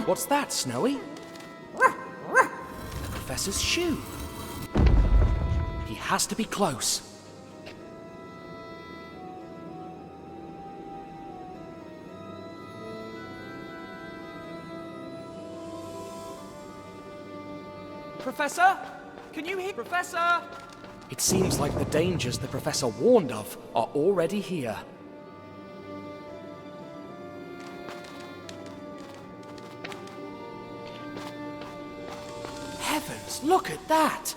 What's that, Snowy? The professor's shoe. He has to be close. Professor? Can you hear? Professor? It seems like the dangers the professor warned of are already here. Heavens, look at that!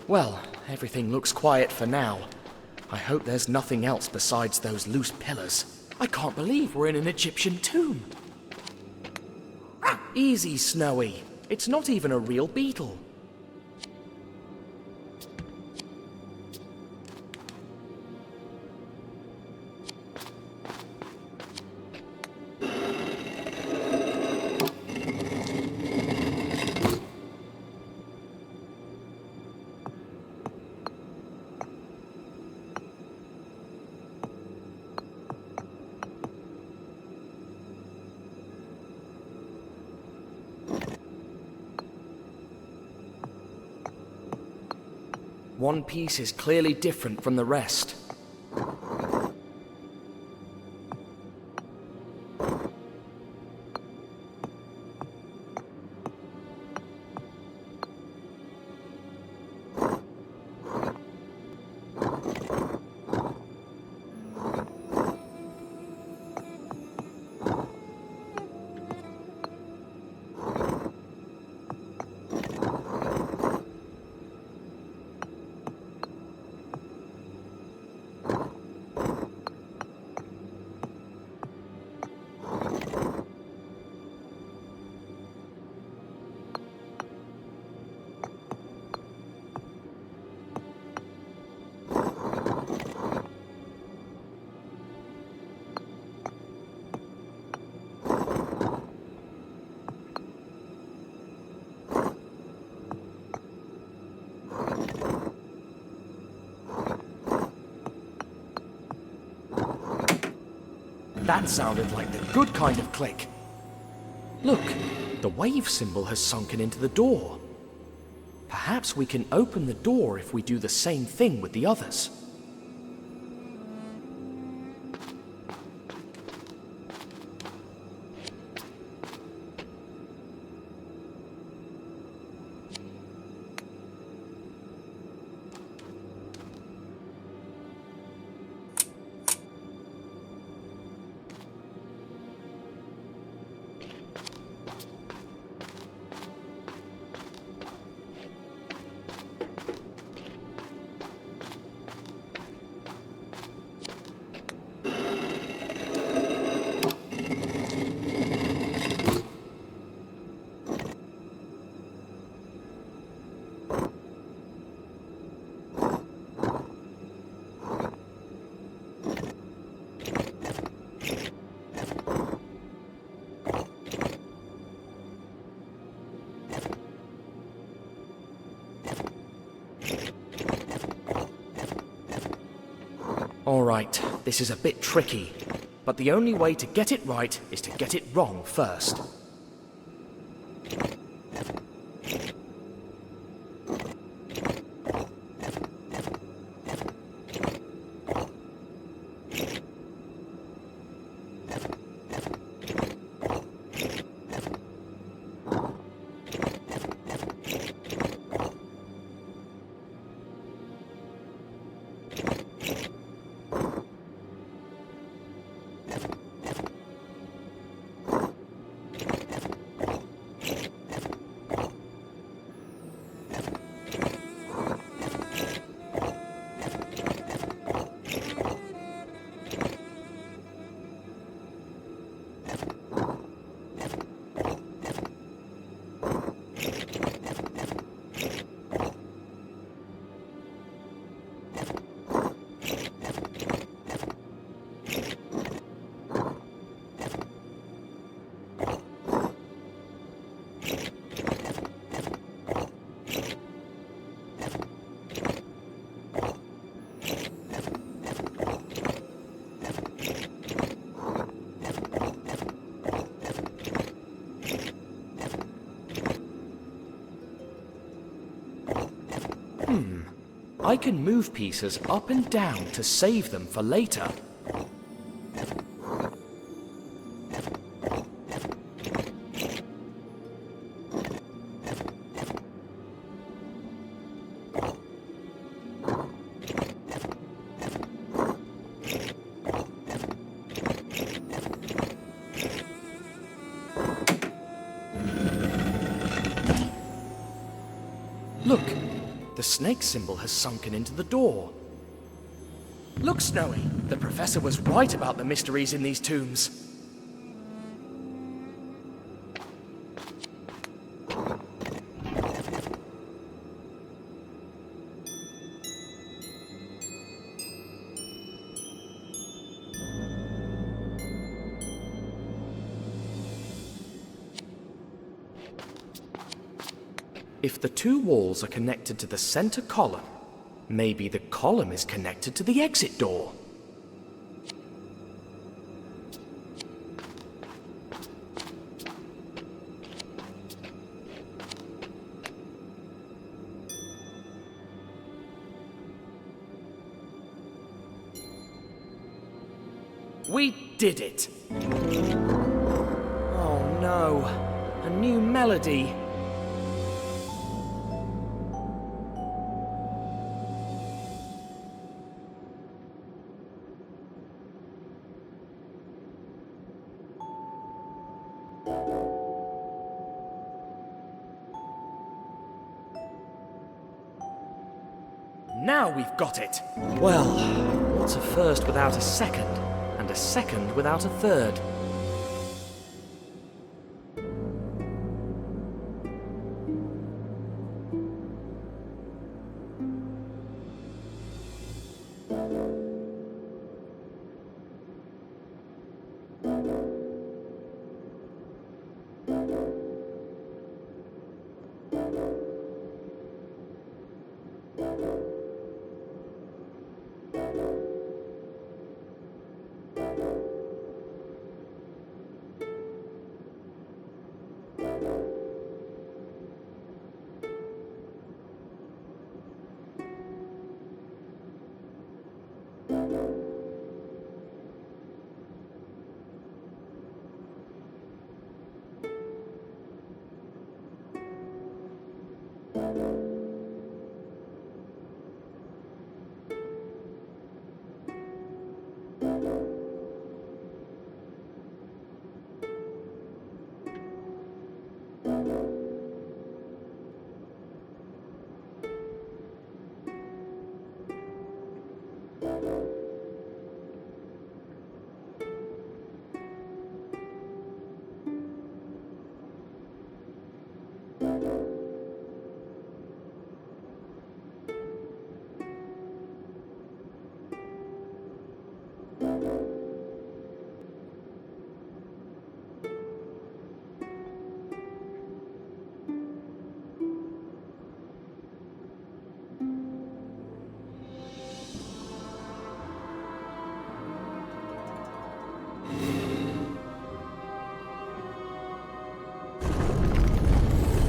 Well, everything looks quiet for now. I hope there's nothing else besides those loose pillars. I can't believe we're in an Egyptian tomb. Easy, Snowy. It's not even a real beetle. One piece is clearly different from the rest. That sounded like the good kind of click. Look, the wave symbol has sunken into the door. Perhaps we can open the door if we do the same thing with the others. Alright, this is a bit tricky, but the only way to get it right is to get it wrong first. I can move pieces up and down to save them for later. Look, the snake symbol has sunken into the door. Look, Snowy, the professor was right about the mysteries in these tombs. If the two walls are connected to the center column, maybe the column is connected to the exit door. We did it! Oh no, a new melody. Now we've got it! Well, what's a first without a second, and a second without a third?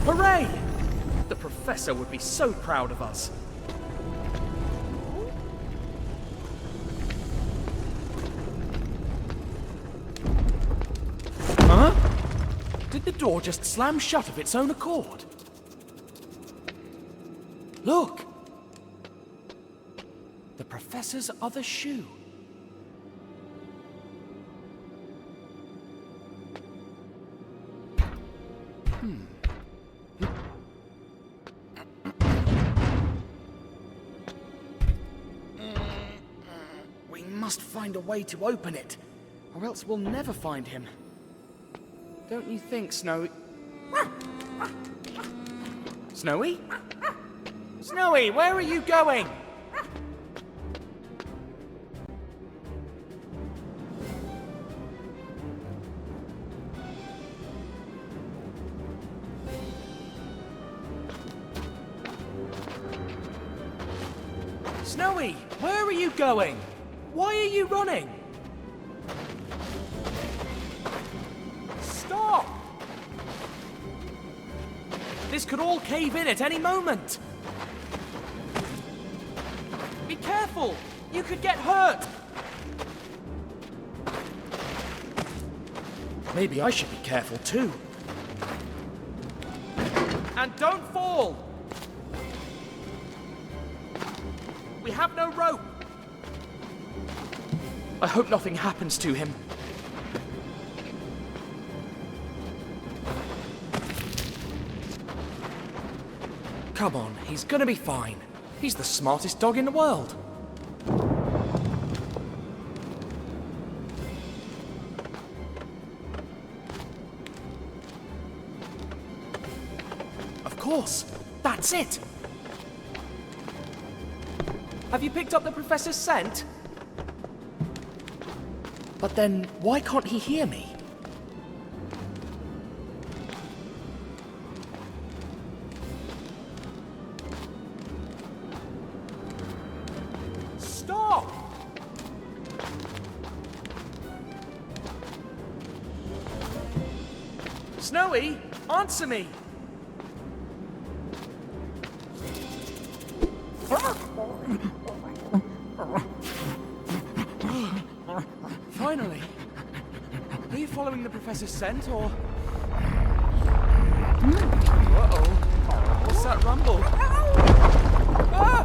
Hooray! The professor would be so proud of us. Huh? Did the door just slam shut of its own accord? Look! The professor's other shoe. We must find a way to open it, or else we'll never find him. Don't you think, Snowy? Snowy? Snowy, where are you going? Snowy, where are you going? Why are you running? Stop! This could all cave in at any moment. careful! You could get hurt! Maybe I should be careful too. And don't fall! We have no rope! I hope nothing happens to him. Come on, he's gonna be fine. He's the smartest dog in the world. Of course, that's it. Have you picked up the professor's scent? But then, why can't he hear me? Stop! Snowy, answer me! Finally! Are you following the professor's scent, or...? Uh-oh. What's that rumble? Ah! Ah!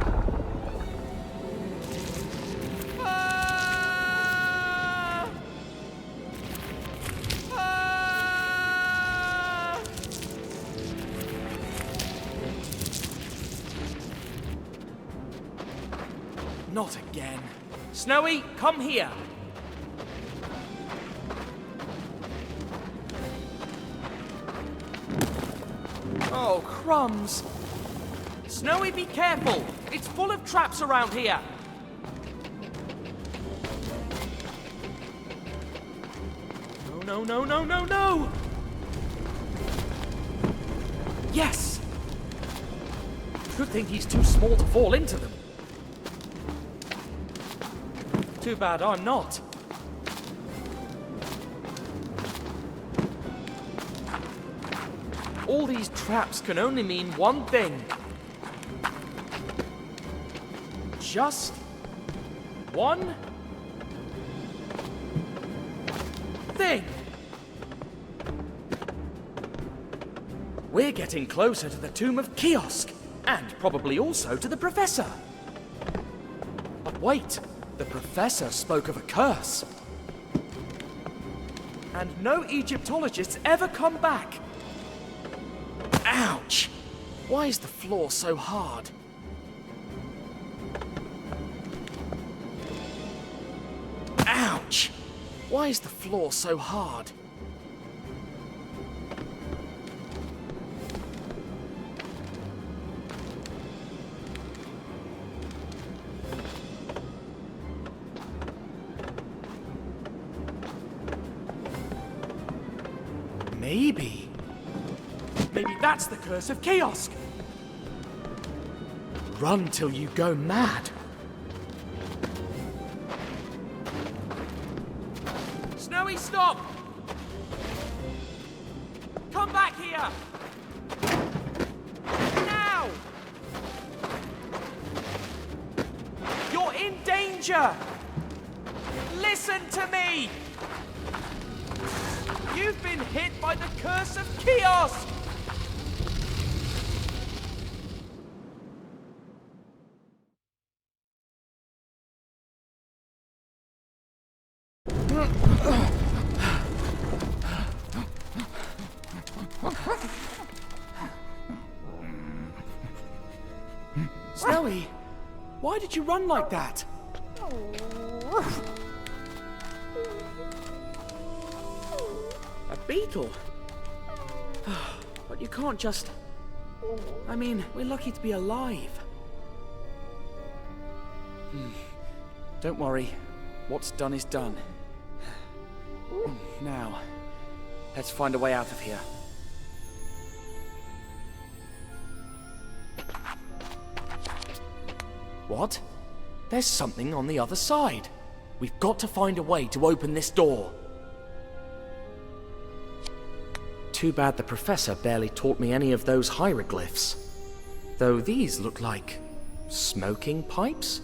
Ah! Not again. Snowy, come here. Oh, crumbs. Snowy, be careful. It's full of traps around here. No, no, no, no, no, no! Yes! Good thing he's too small to fall into them. Too bad I'm not. All these traps can only mean one thing. Just one thing. We're getting closer to the tomb of Kiosk, and probably also to the Professor. But wait, the Professor spoke of a curse. And no Egyptologists ever come back. Ouch! Why is the floor so hard? Ouch! Why is the floor so hard? Maybe That's the curse of Kiosk. run till you go mad. Snowy, stop! Come back here! Now! You're in danger! Listen to me! You've been hit by the curse of Kiosk! Snowy, why did you run like that? A beetle? But you can't just... I mean, we're lucky to be alive. Don't worry. What's done is done. Now, let's find a way out of here. What? There's something on the other side. We've got to find a way to open this door. Too bad the Professor barely taught me any of those hieroglyphs. Though these look like... smoking pipes?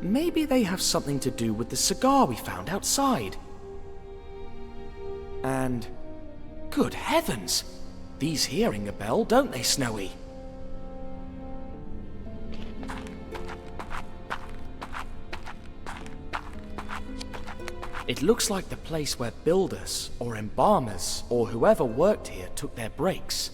maybe they have something to do with the cigar we found outside. And... good heavens! These here ring a bell, don't they, Snowy? It looks like the place where builders, or embalmers, or whoever worked here took their breaks.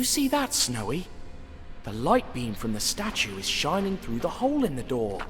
you see that, Snowy? The light beam from the statue is shining through the hole in the door.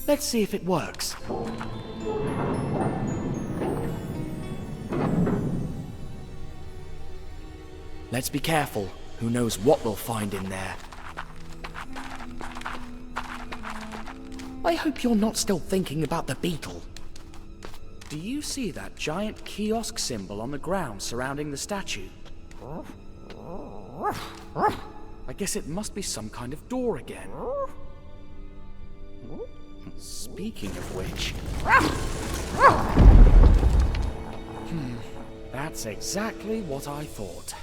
Let's see if it works. Let's be careful. Who knows what we'll find in there. I hope you're not still thinking about the beetle. Do you see that giant kiosk symbol on the ground surrounding the statue? I guess it must be some kind of door again. Speaking of which... That's exactly what I thought.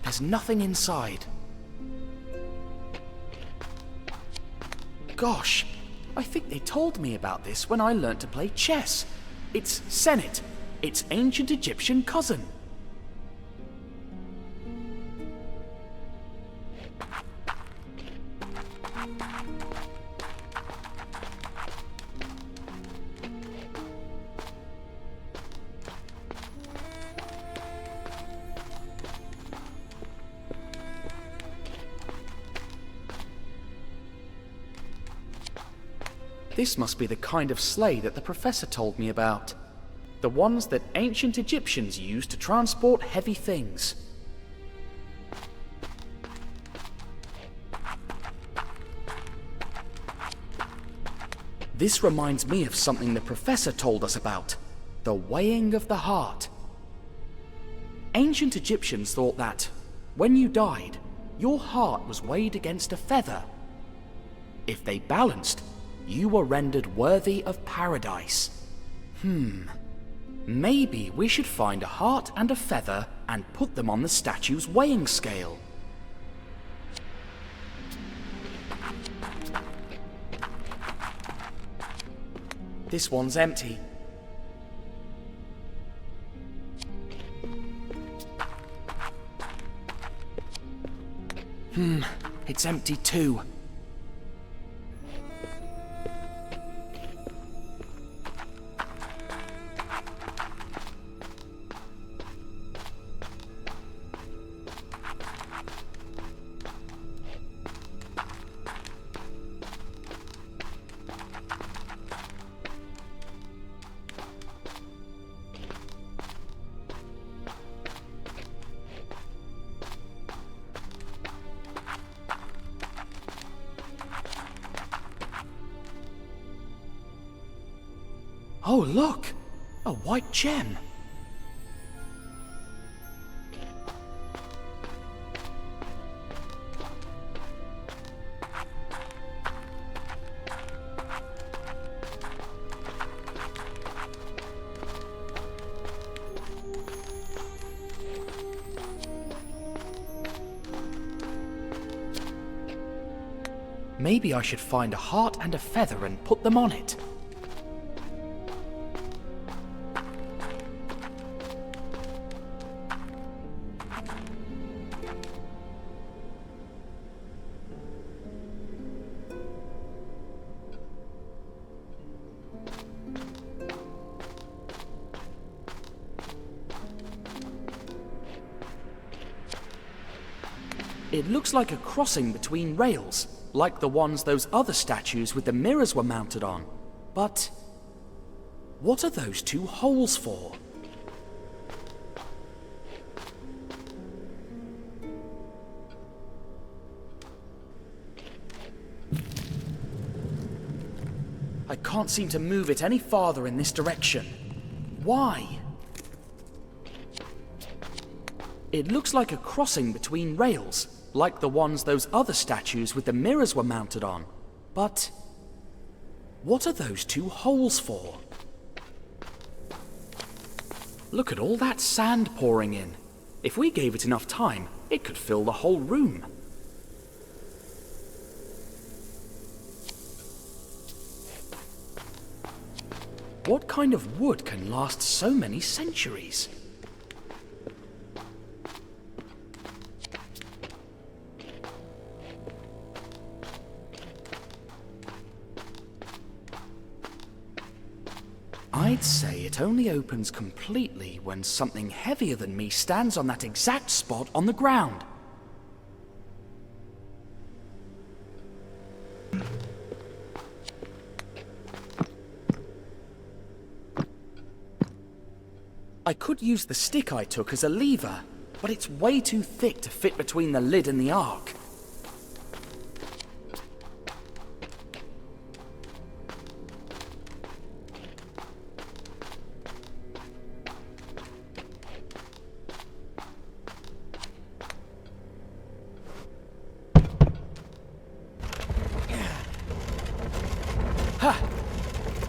There's nothing inside. Gosh, I think they told me about this when I learnt to play chess. It's Senet, its ancient Egyptian cousin. This must be the kind of sleigh that the professor told me about. The ones that ancient Egyptians used to transport heavy things. This reminds me of something the professor told us about. The weighing of the heart. Ancient Egyptians thought that, when you died, your heart was weighed against a feather. If they balanced, you were rendered worthy of paradise. Maybe we should find a heart and a feather and put them on the statue's weighing scale. This one's empty. It's empty too. Oh, look! A white gem! Maybe I should find a heart and a feather and put them on it. It looks like a crossing between rails, like the ones those other statues with the mirrors were mounted on. But what are those two holes for? I can't seem to move it any farther in this direction. Why? It looks like a crossing between rails, like the ones those other statues with the mirrors were mounted on. But what are those two holes for? Look at all that sand pouring in. If we gave it enough time, it could fill the whole room. What kind of wood can last so many centuries? I'd say it only opens completely when something heavier than me stands on that exact spot on the ground. I could use the stick I took as a lever, but it's way too thick to fit between the lid and the ark.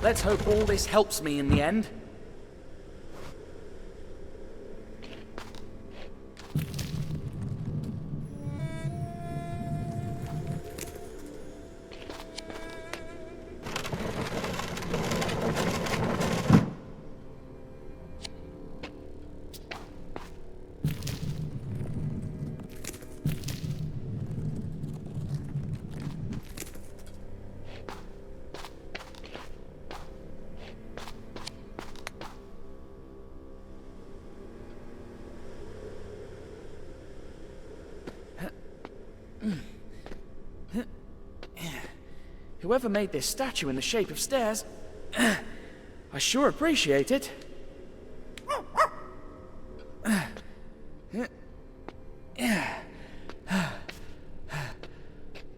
Let's hope all this helps me in the end. Whoever made this statue in the shape of stairs, I sure appreciate it.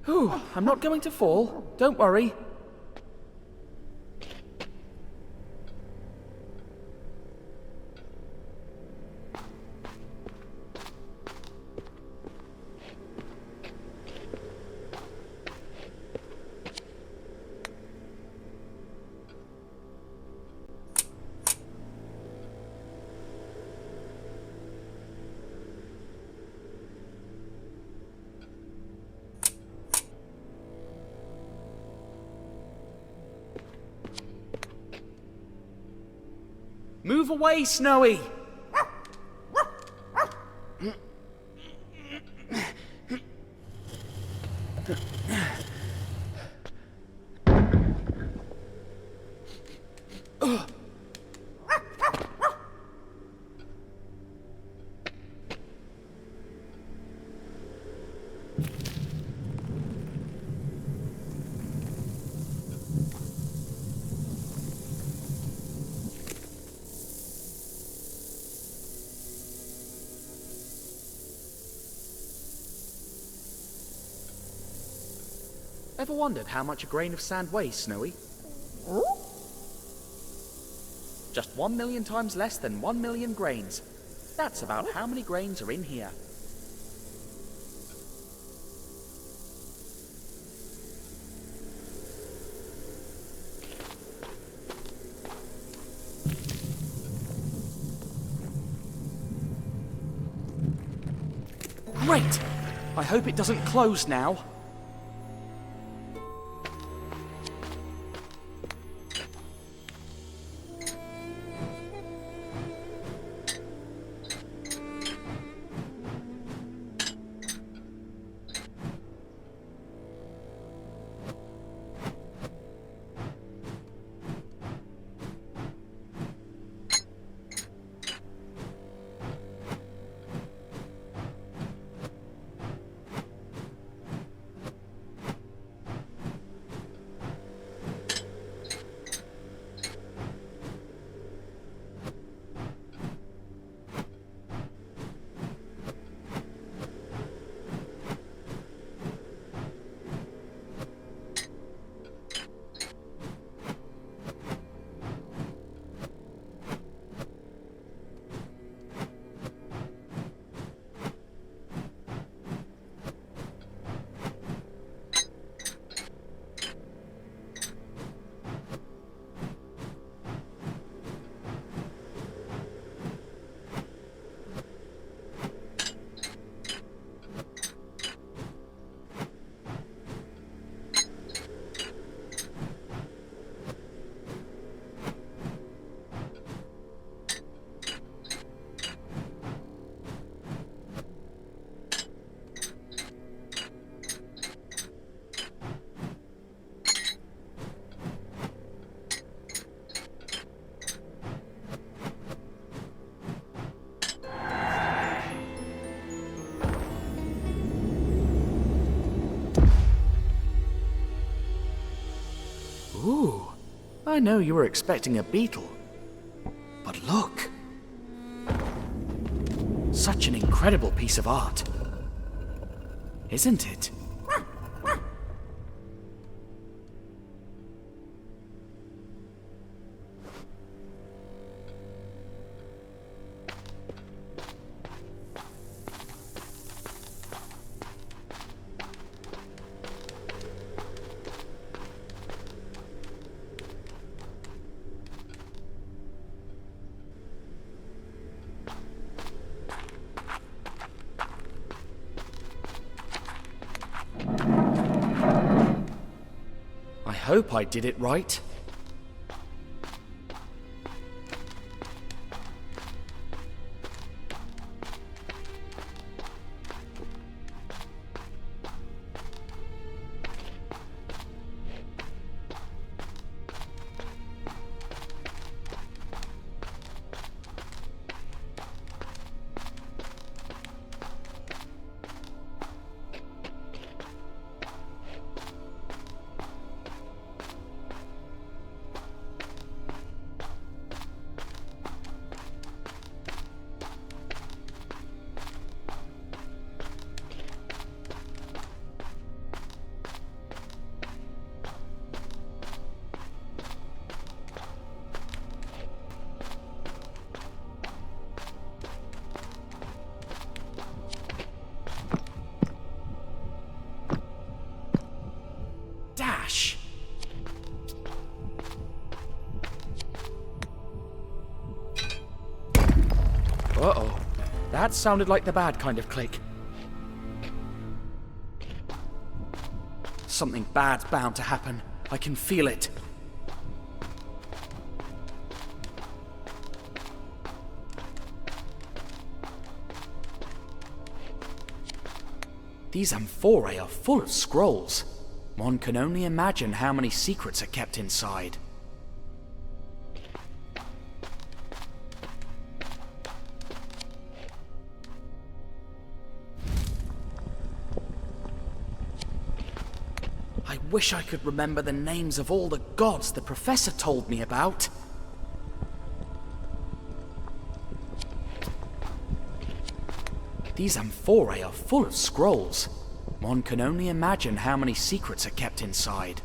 Ooh, I'm not going to fall. Don't worry. Move away, Snowy! Ever wondered how much a grain of sand weighs, Snowy? Just 1 million times less than 1 million grains. That's about how many grains are in here. Great! I hope it doesn't close now. Ooh, I know you were expecting a beetle. But look! Such an incredible piece of art. Isn't it? I hope I did it right. Uh-oh. That sounded like the bad kind of click. Something bad's bound to happen. I can feel it. These amphorae are full of scrolls. One can only imagine how many secrets are kept inside. I wish I could remember the names of all the gods the professor told me about. These amphorae are full of scrolls. One can only imagine how many secrets are kept inside.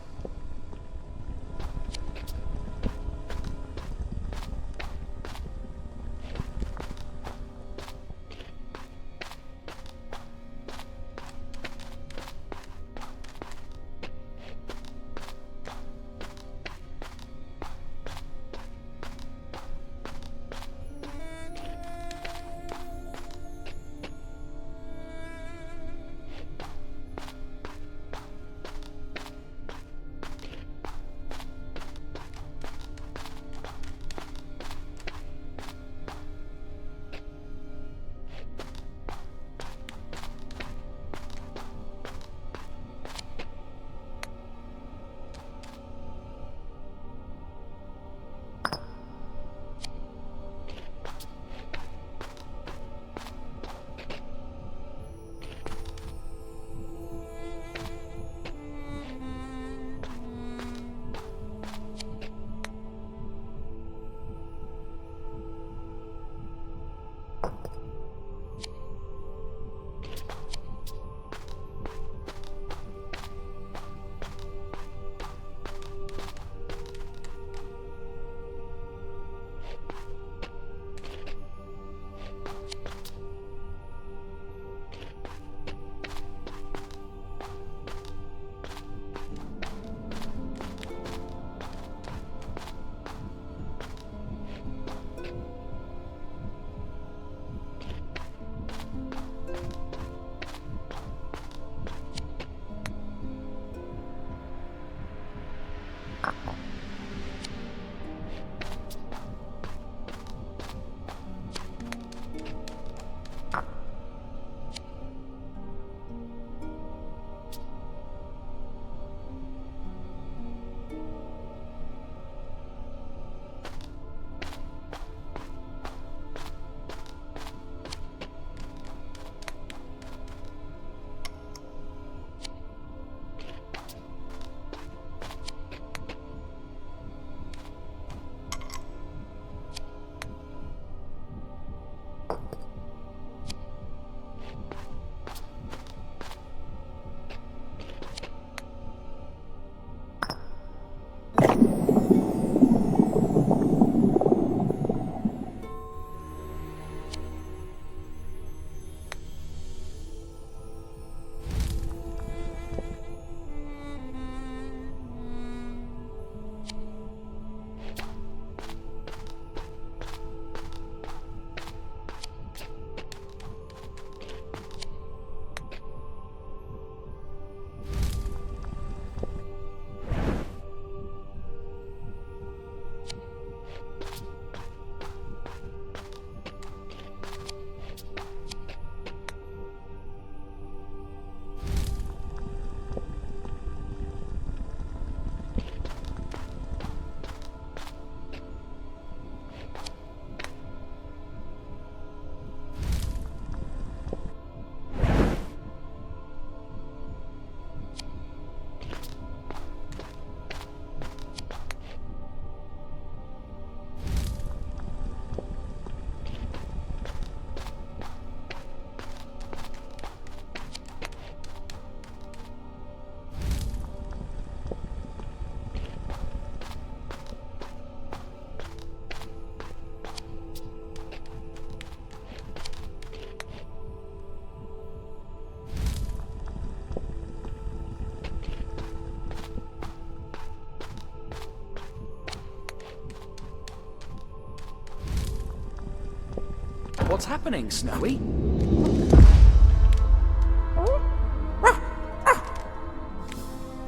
What's happening, Snowy?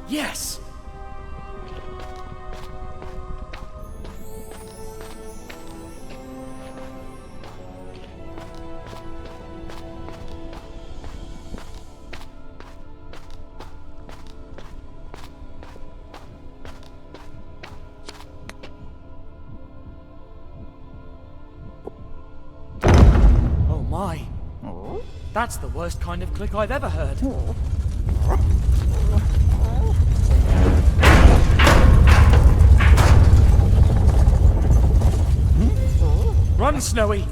Yes! Oh my. That's the worst kind of click I've ever heard. Run, Snowy!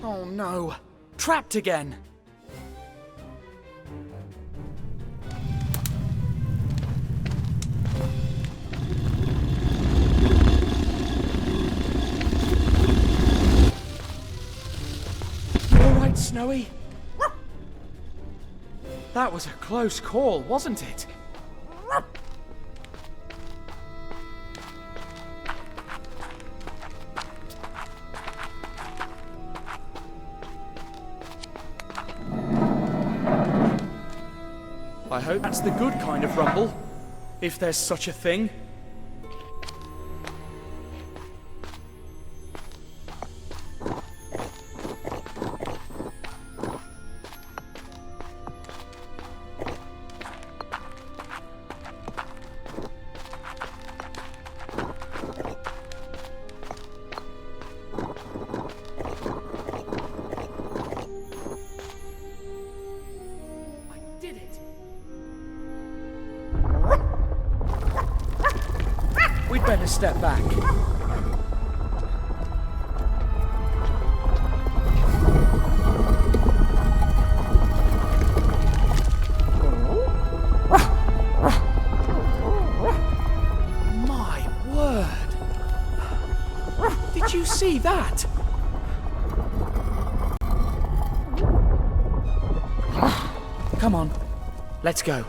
Oh no! Trapped again! All right, Snowy? That was a close call, wasn't it? I hope that's the good kind of rumble, if there's such a thing. We'd better step back. My word! Did you see that? Come on, let's go.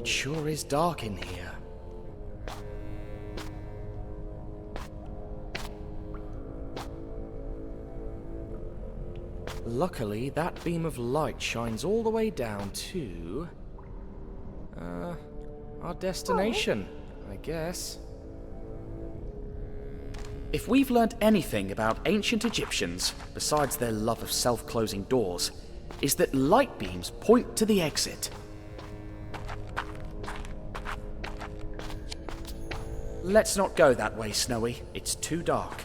It sure is dark in here. Luckily, that beam of light shines all the way down to... our destination, I guess. If we've learnt anything about ancient Egyptians, besides their love of self-closing doors, is that light beams point to the exit. Let's not go that way, Snowy. It's too dark.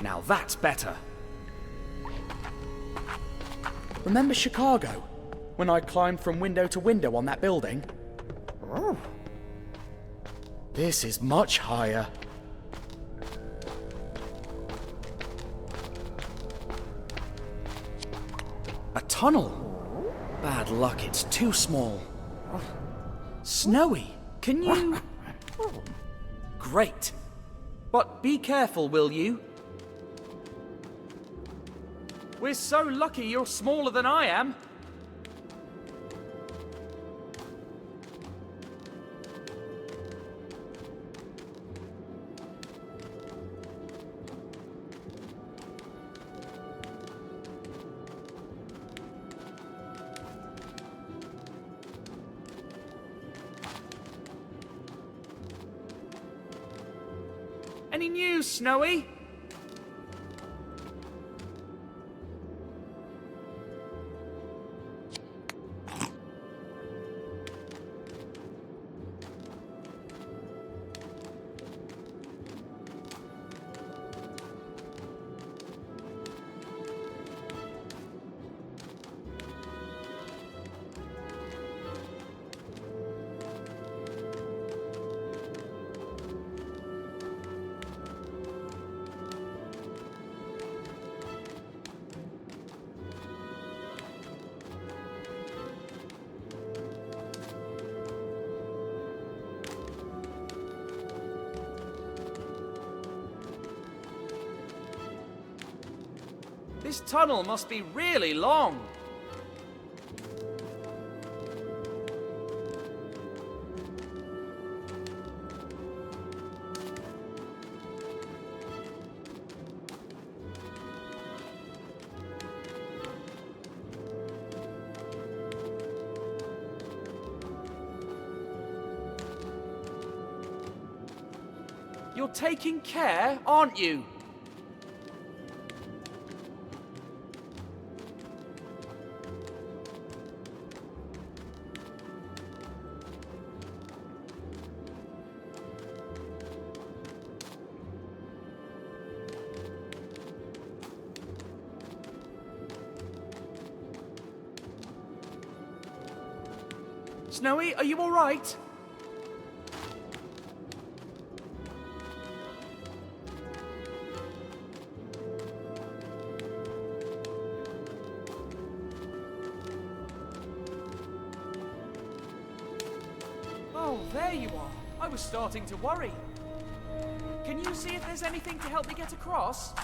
Now that's better. Remember Chicago? When I climbed from window to window on that building? This is much higher. A tunnel? Bad luck, it's too small. Snowy, can you... Great. But be careful, will you? We're so lucky you're smaller than I am. Any news, Snowy? This tunnel must be really long. You're taking care, aren't you? Snowy, are you all right? Oh, there you are. I was starting to worry. Can you see if there's anything to help me get across?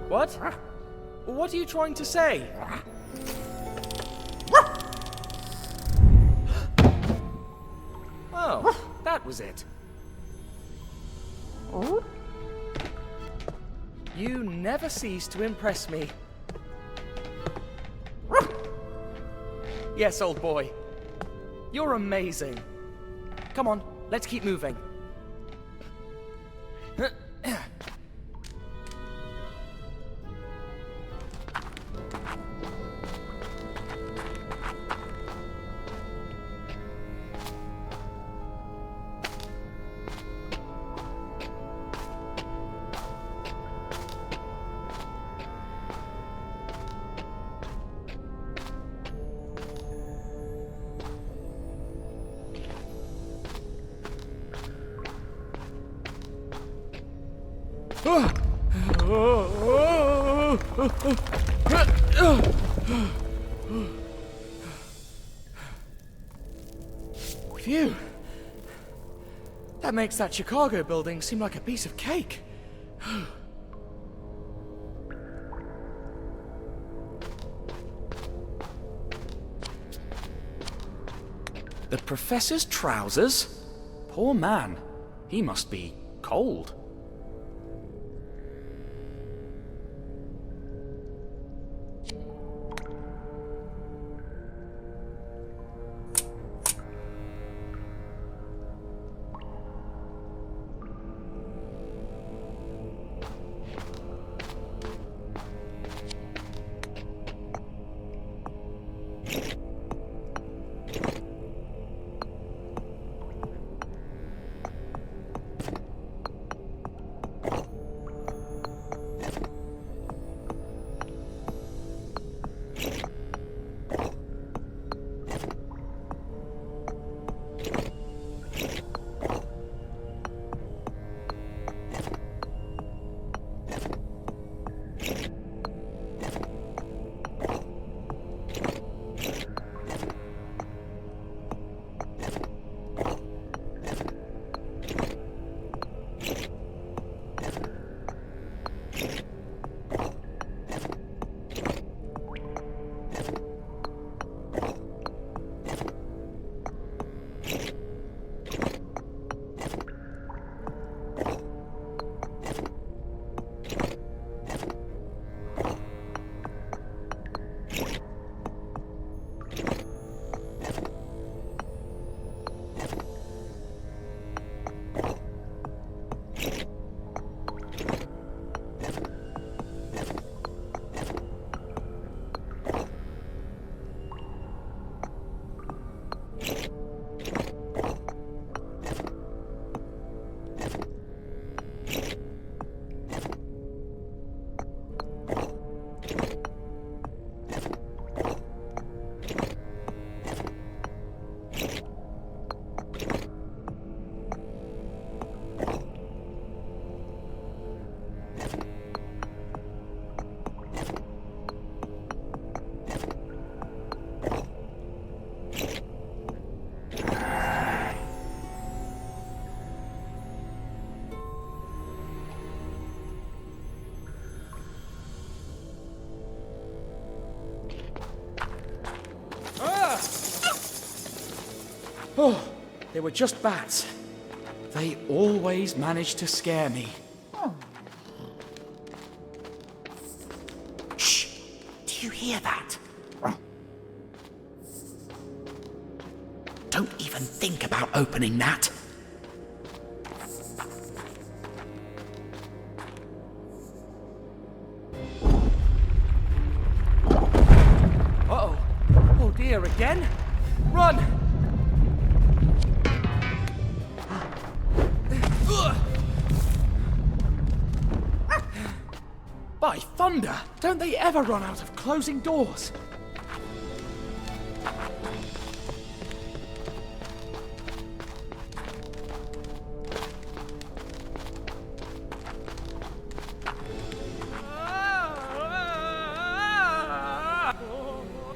What? What are you trying to say? Oh, that was it. You never cease to impress me. Yes, old boy. You're amazing. Come on, let's keep moving. Phew. That makes that Chicago building seem like a piece of cake. The professor's trousers? Poor man. He must be cold. Oh, they were just bats. They always managed to scare me. Shh! Do you hear that? Don't even think about opening that. Uh-oh. Oh dear, again? Run! By thunder! Don't they ever run out of closing doors?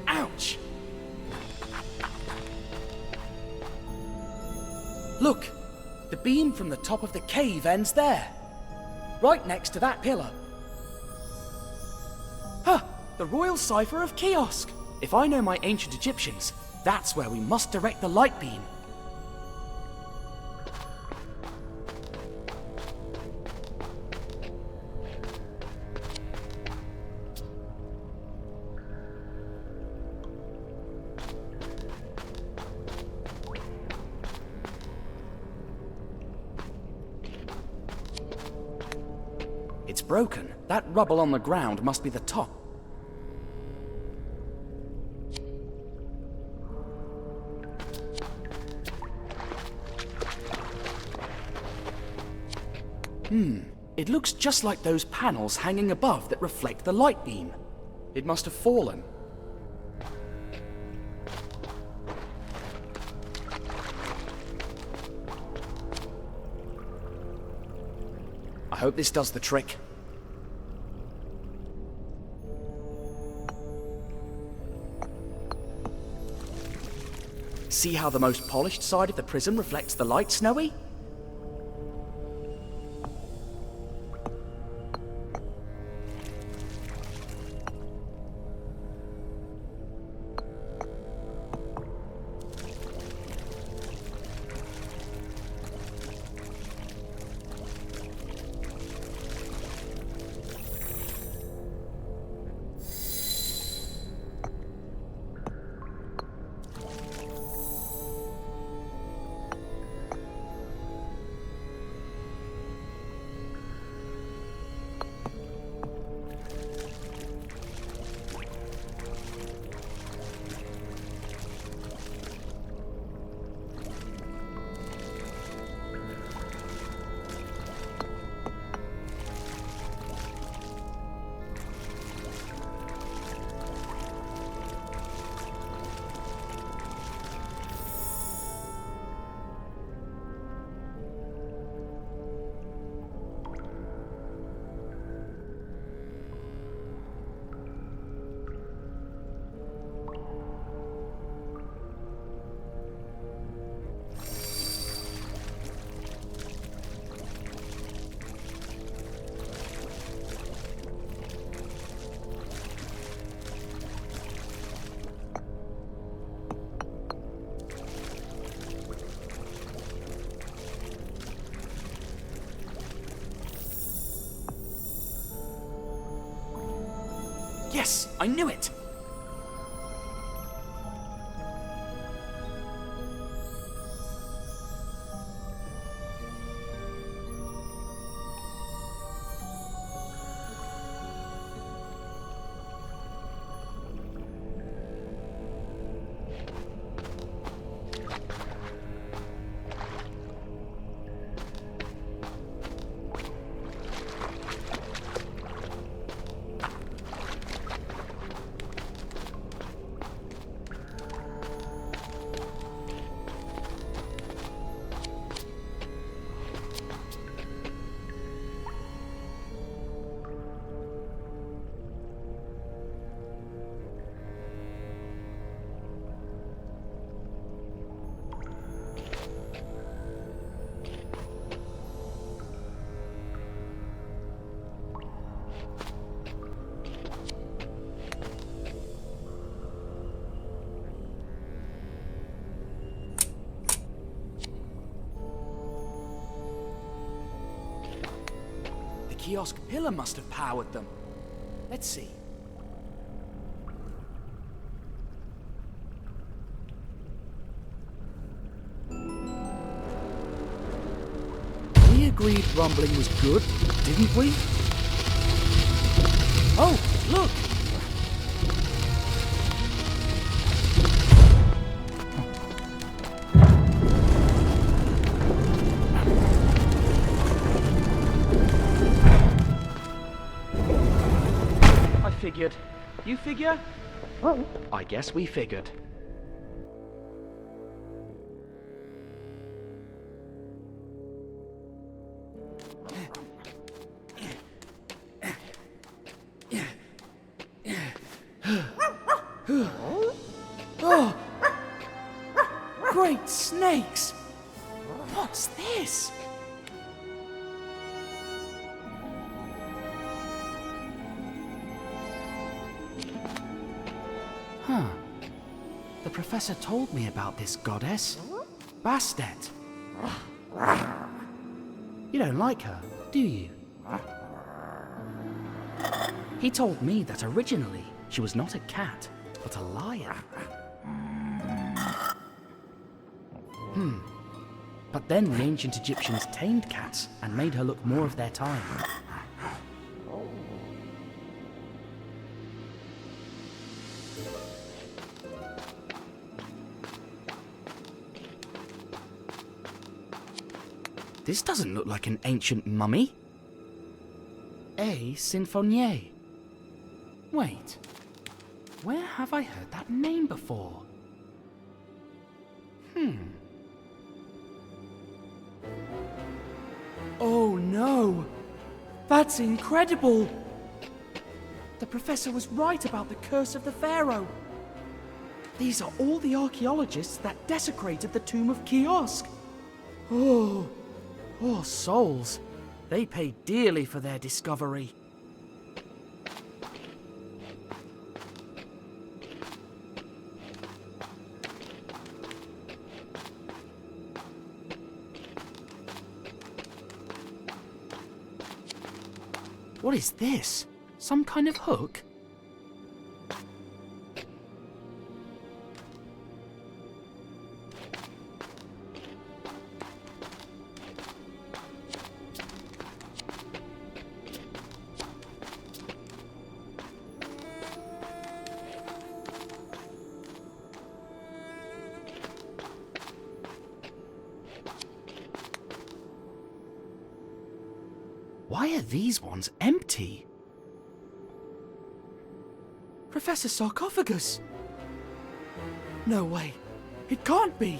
Ouch! Look! The beam from the top of the cave ends there. Right next to that pillar. The Royal Cipher of Kiosk! If I know my ancient Egyptians, that's where we must direct the light beam. It's broken. That rubble on the ground must be the top. It looks just like those panels hanging above that reflect the light beam. It must have fallen. I hope this does the trick. See how the most polished side of the prism reflects the light, Snowy? Yes, I knew it! The kiosk pillar must have powered them. Let's see. We agreed rumbling was good, didn't we? Oh, look! Figured. You figure? Oh. I guess we figured. Oh! Great snakes! What's this? Huh. The professor told me about this goddess. Bastet. You don't like her, do you? He told me that originally she was not a cat, but a lion. But then the ancient Egyptians tamed cats and made her look more of their time. This doesn't look like an ancient mummy. A Sinfonie. Wait, where have I heard that name before? Oh no! That's incredible! The professor was right about the curse of the pharaoh. These are all the archaeologists that desecrated the tomb of Kiosk. Oh, poor souls. They paid dearly for their discovery. What is this? Some kind of hook? Why are these ones empty? Professor Sarcophagus! No way. It can't be.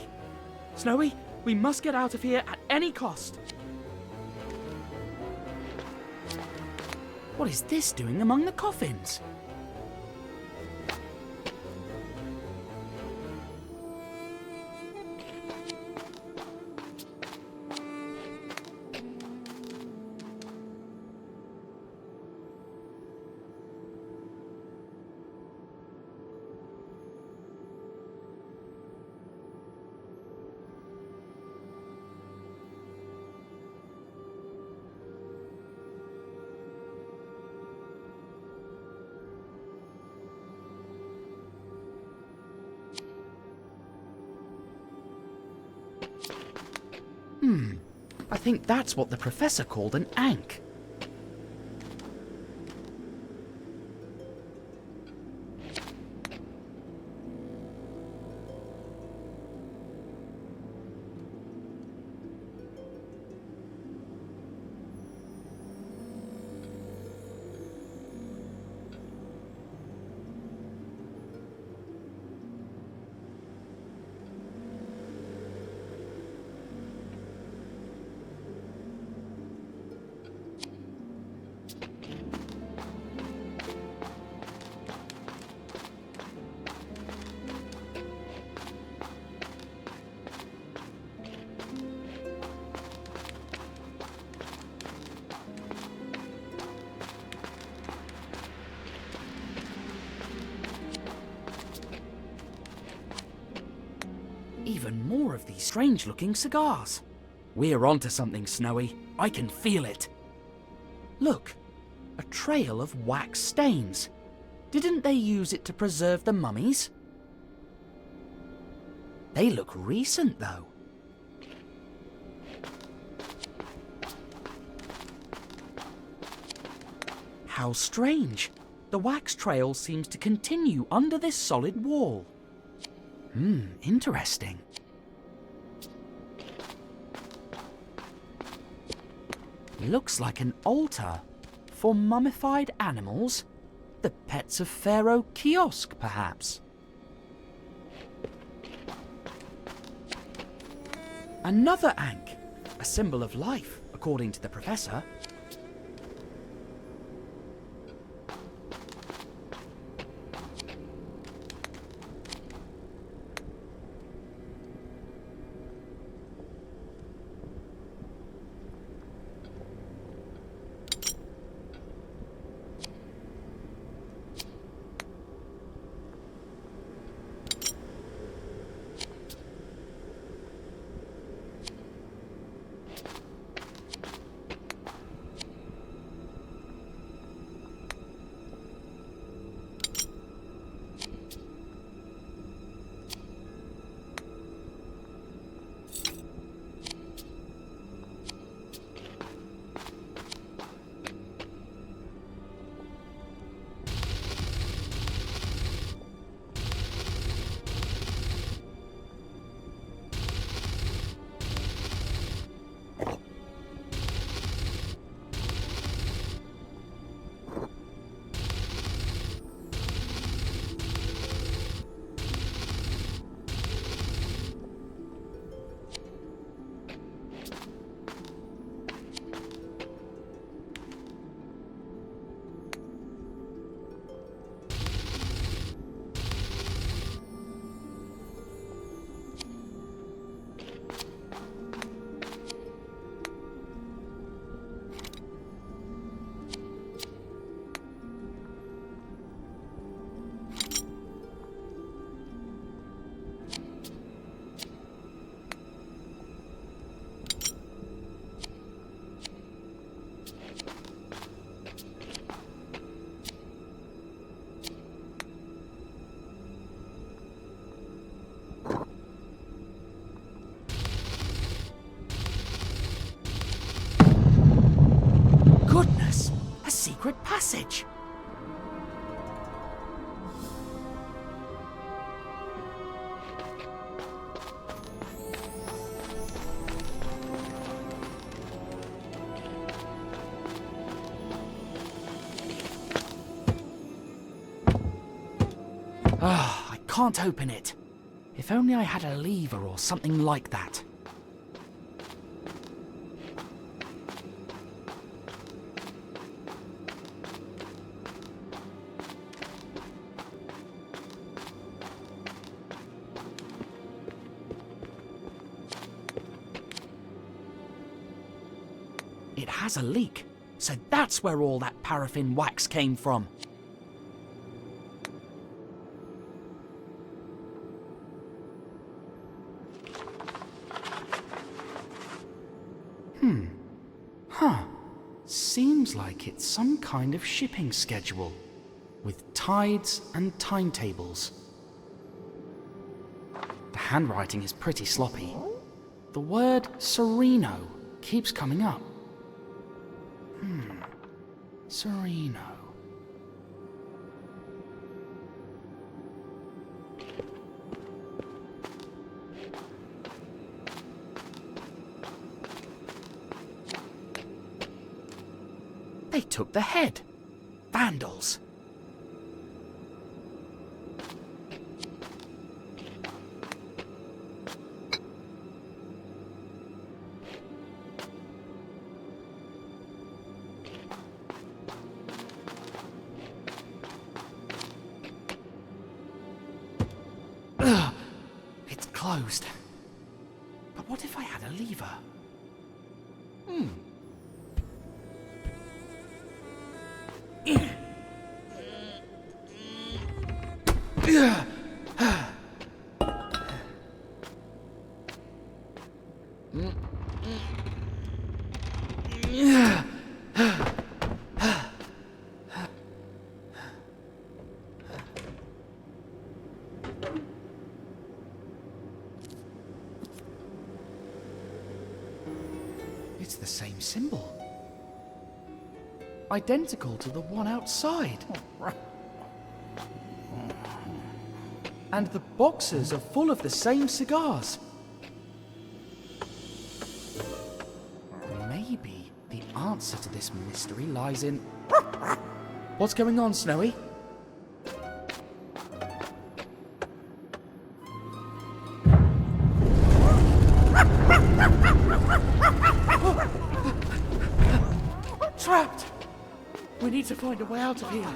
Snowy, we must get out of here at any cost. What is this doing among the coffins? I think that's what the professor called an ankh. Even more of these strange-looking cigars. We're onto something, Snowy. I can feel it. Look, a trail of wax stains. Didn't they use it to preserve the mummies? They look recent, though. How strange. The wax trail seems to continue under this solid wall. Interesting. Looks like an altar for mummified animals, the pets of Pharaoh Kiosk, perhaps. Another ankh, a symbol of life, according to the professor. I can't open it. If only I had a lever or something like that. It has a leak, so that's where all that paraffin wax came from. Seems like it's some kind of shipping schedule, with tides and timetables. The handwriting is pretty sloppy. The word Sereno keeps coming up. Sereno. They took the head. Vandals. Ugh, it's closed. But what if I had a lever? It's the same symbol. Identical to the one outside. And the boxes are full of the same cigars. Maybe the answer to this mystery lies in... What's going on, Snowy? Trapped! We need to find a way out of here.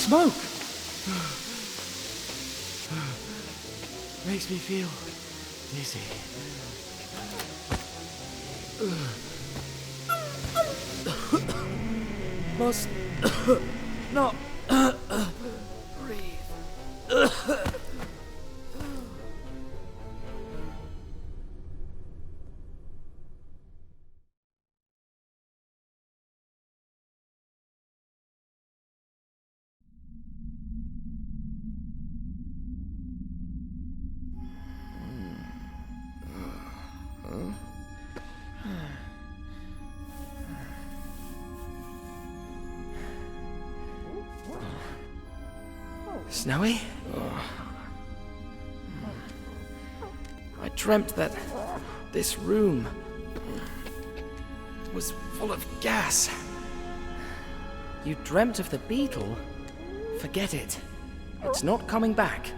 Smoke! Makes me feel dizzy. Must not breathe. Snowy? I dreamt that this room was full of gas. You dreamt of the beetle? Forget it. It's not coming back.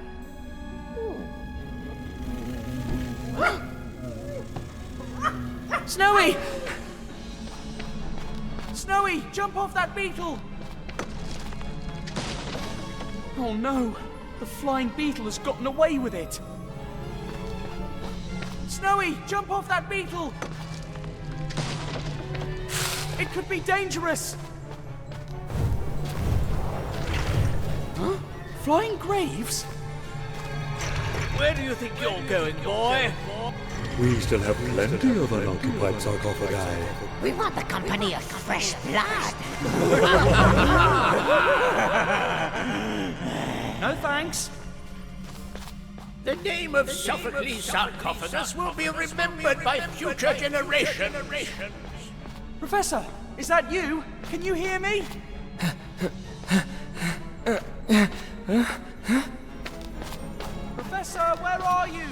Snowy! Snowy, jump off that beetle! Oh no! The flying beetle has gotten away with it! Snowy, jump off that beetle! It could be dangerous! Huh? Flying graves? Where do you think you're going, boy? We still have plenty of unoccupied sarcophagi. We want the company of fresh blood. No thanks. The name of Sophocles' sarcophagus will be remembered by future generations. Professor, is that you? Can you hear me? Professor, where are you?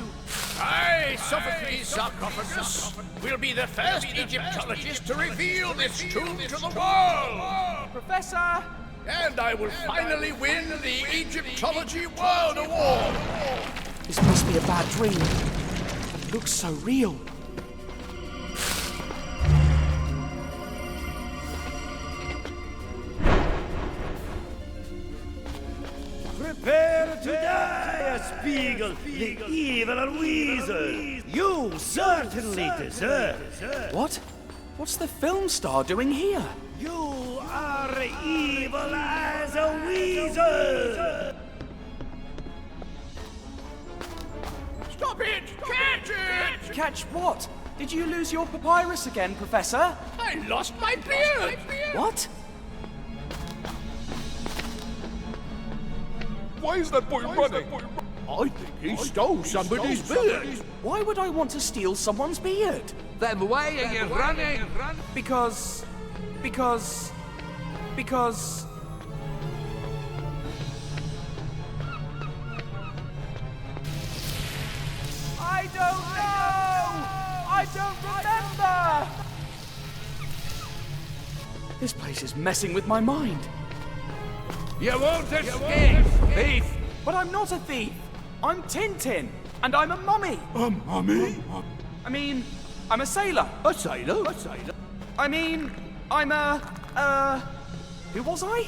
I Sophocles' sarcophagus will be the first Egyptologist to reveal this tomb to the world! Professor! And I will finally win the Egyptology World Award! This must be a bad dream. It looks so real. Prepare to die, Spiegel, the evil weasel. You certainly deserve it. What? What's the film star doing here? You are evil as a weasel. Stop it! Catch it! Catch what? Did you lose your papyrus again, Professor? I lost my beard! What? Why is that boy running? I think he stole somebody's beard. Why would I want to steal someone's beard? Then why are you running? Because... I don't know! I don't remember! This place is messing with my mind. You won't escape, thief! But I'm not a thief! I'm Tintin! And I'm a mummy! A mummy? I mean, I'm a sailor! A sailor? A sailor? I mean, I'm a... Who was I?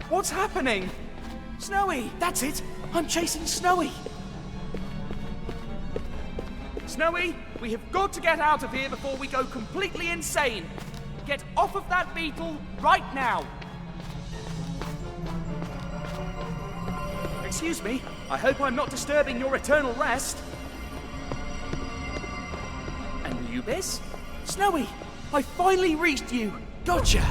What's happening? Snowy! That's it! I'm chasing Snowy! Snowy, we have got to get out of here before we go completely insane! Get off of that beetle right now! Excuse me, I hope I'm not disturbing your eternal rest. Anubis? Snowy! I finally reached you! Gotcha!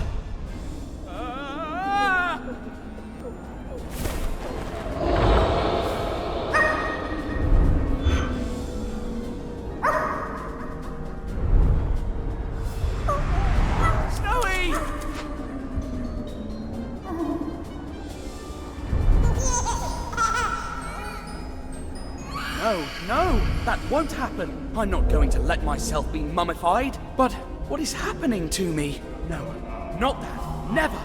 Snowy! No, that won't happen. I'm not going to let myself be mummified. But what is happening to me? No, not that. Never.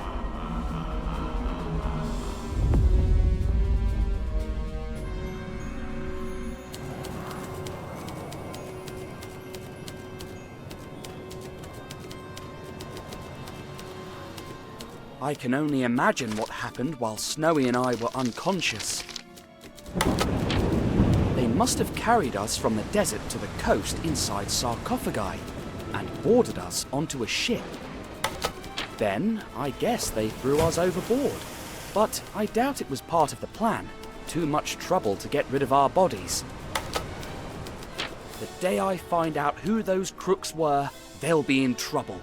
I can only imagine what happened while Snowy and I were unconscious. They must have carried us from the desert to the coast inside sarcophagi and boarded us onto a ship. Then, I guess they threw us overboard. But I doubt it was part of the plan. Too much trouble to get rid of our bodies. The day I find out who those crooks were, they'll be in trouble.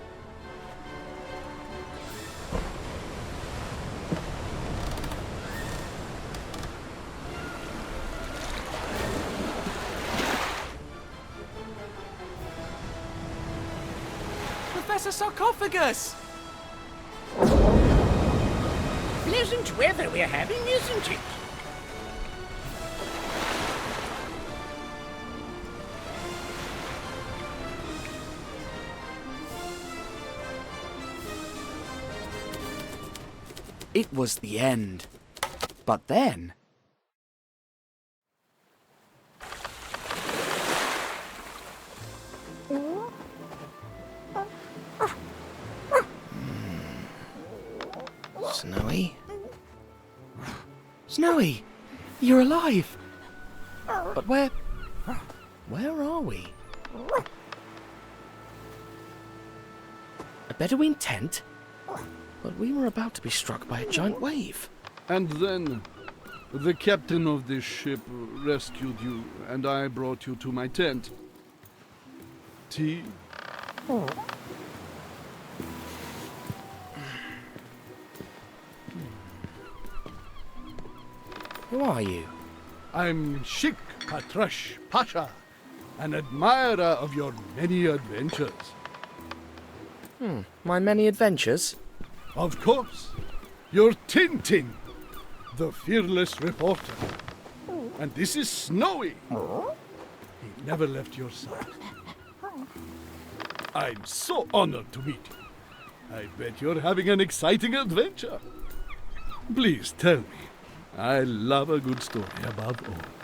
Professor Sarcophagus! Pleasant weather we're having, isn't it? It was the end. But then... Snowy? Snowy! You're alive! But where are we? A Bedouin tent? But we were about to be struck by a giant wave. And then the captain of this ship rescued you, and I brought you to my tent. Tea? Who are you? I'm Sheikh Patrash Pasha, an admirer of your many adventures. My many adventures? Of course, you're Tintin, the fearless reporter. And this is Snowy. He never left your side. I'm so honored to meet you. I bet you're having an exciting adventure. Please tell me. I love a good story above all.